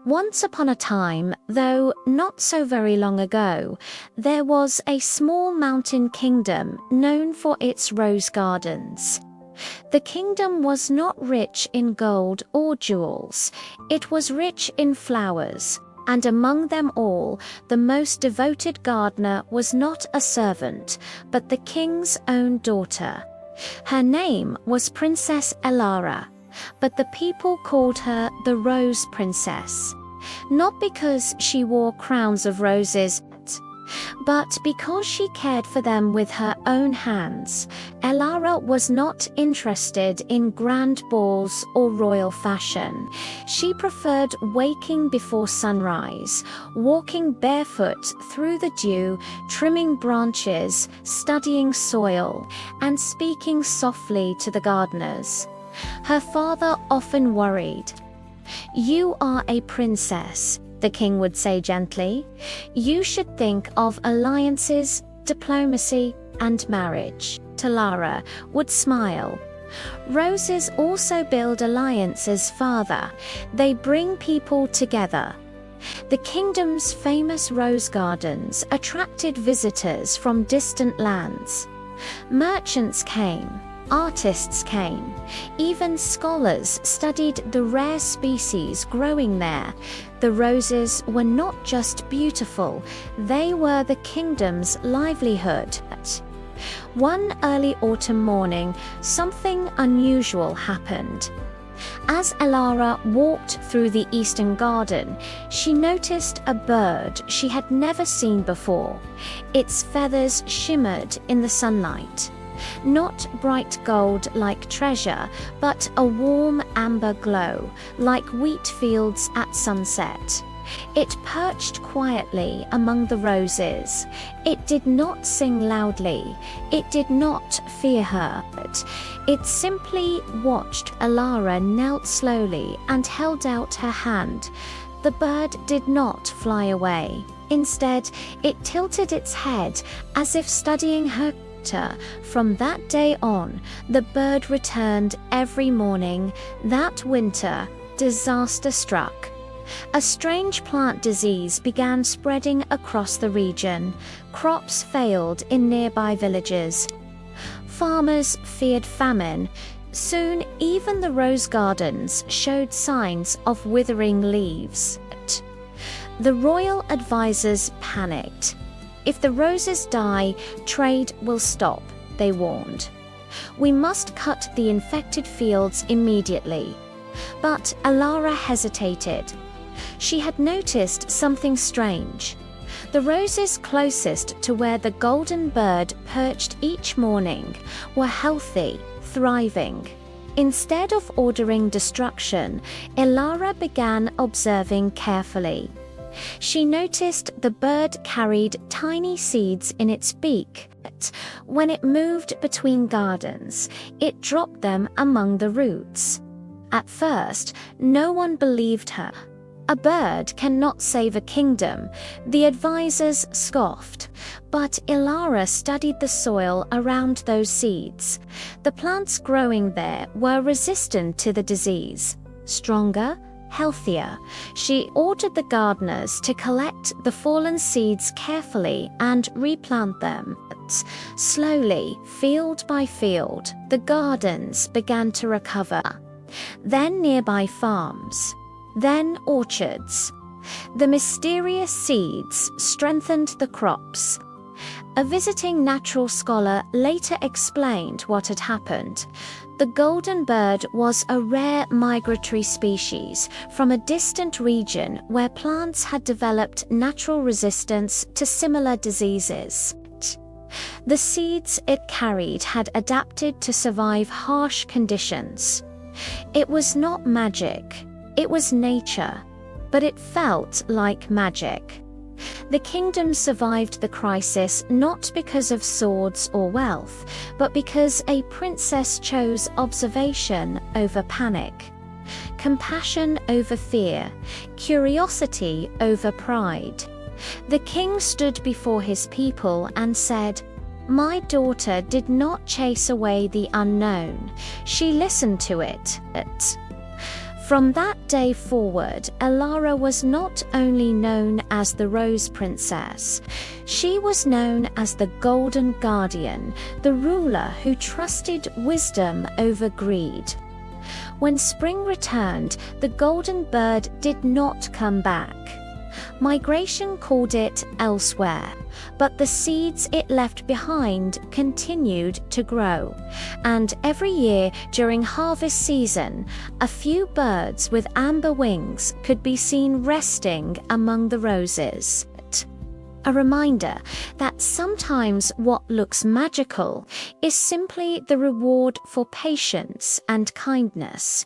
Once upon a time, though not so very long ago, there was a small mountain kingdom known for its rose gardens. The kingdom was not rich in gold or jewels, it was rich in flowers, and among them all, the most devoted gardener was not a servant, but the king's own daughter. Her name was Princess Elara, but the people called her the Rose Princess. Not because she wore crowns of roses, but because she cared for them with her own hands. Elara was not interested in grand balls or royal fashion. She preferred waking before sunrise, walking barefoot through the dew, trimming branches, studying soil, and speaking softly to the gardeners. Her father often worried. "You are a princess," the king would say gently. "You should think of alliances, diplomacy, and marriage." Elara would smile. "Roses also build alliances, father. They bring people together." The kingdom's famous rose gardens attracted visitors from distant lands. Merchants came. Artists came. Even scholars studied the rare species growing there. The roses were not just beautiful, they were the kingdom's livelihood. One early autumn morning, something unusual happened. As Elara walked through the eastern garden, she noticed a bird she had never seen before. Its feathers shimmered in the sunlight. Not bright gold like treasure, but a warm amber glow, like wheat fields at sunset. It perched quietly among the roses. It did not sing loudly. It did not fear her. It simply watched. Elara knelt slowly and held out her hand. The bird did not fly away. Instead, it tilted its head as if studying her. From that day on, the bird returned every morning. That winter, disaster struck. A strange plant disease began spreading across the region. Crops failed in nearby villages. Farmers feared famine. Soon, even the rose gardens showed signs of withering leaves. The royal advisors panicked. "If the roses die, trade will stop," they warned. "We must cut the infected fields immediately." But Elara hesitated. She had noticed something strange. The roses closest to where the golden bird perched each morning were healthy, thriving. Instead of ordering destruction, Elara began observing carefully. She noticed the bird carried tiny seeds in its beak. When it moved between gardens, it dropped them among the roots. At first, no one believed her. "A bird cannot save a kingdom," the advisors scoffed. But Elara studied the soil around those seeds. The plants growing there were resistant to the disease, stronger, healthier. She ordered the gardeners to collect the fallen seeds carefully and replant them. Slowly, field by field, the gardens began to recover. Then nearby farms, then orchards. The mysterious seeds strengthened the crops. A visiting natural scholar later explained what had happened. The golden bird was a rare migratory species from a distant region where plants had developed natural resistance to similar diseases. The seeds it carried had adapted to survive harsh conditions. It was not magic, it was nature, but it felt like magic. The kingdom survived the crisis not because of swords or wealth, but because a princess chose observation over panic, compassion over fear, curiosity over pride. The king stood before his people and said, "My daughter did not chase away the unknown. She listened to it." From that day forward, Elara was not only known as the Rose Princess, she was known as the Golden Guardian, the ruler who trusted wisdom over greed. When spring returned, the golden bird did not come back. Migration called it elsewhere, but the seeds it left behind continued to grow, and every year during harvest season, a few birds with amber wings could be seen resting among the roses. A reminder that sometimes what looks magical is simply the reward for patience and kindness.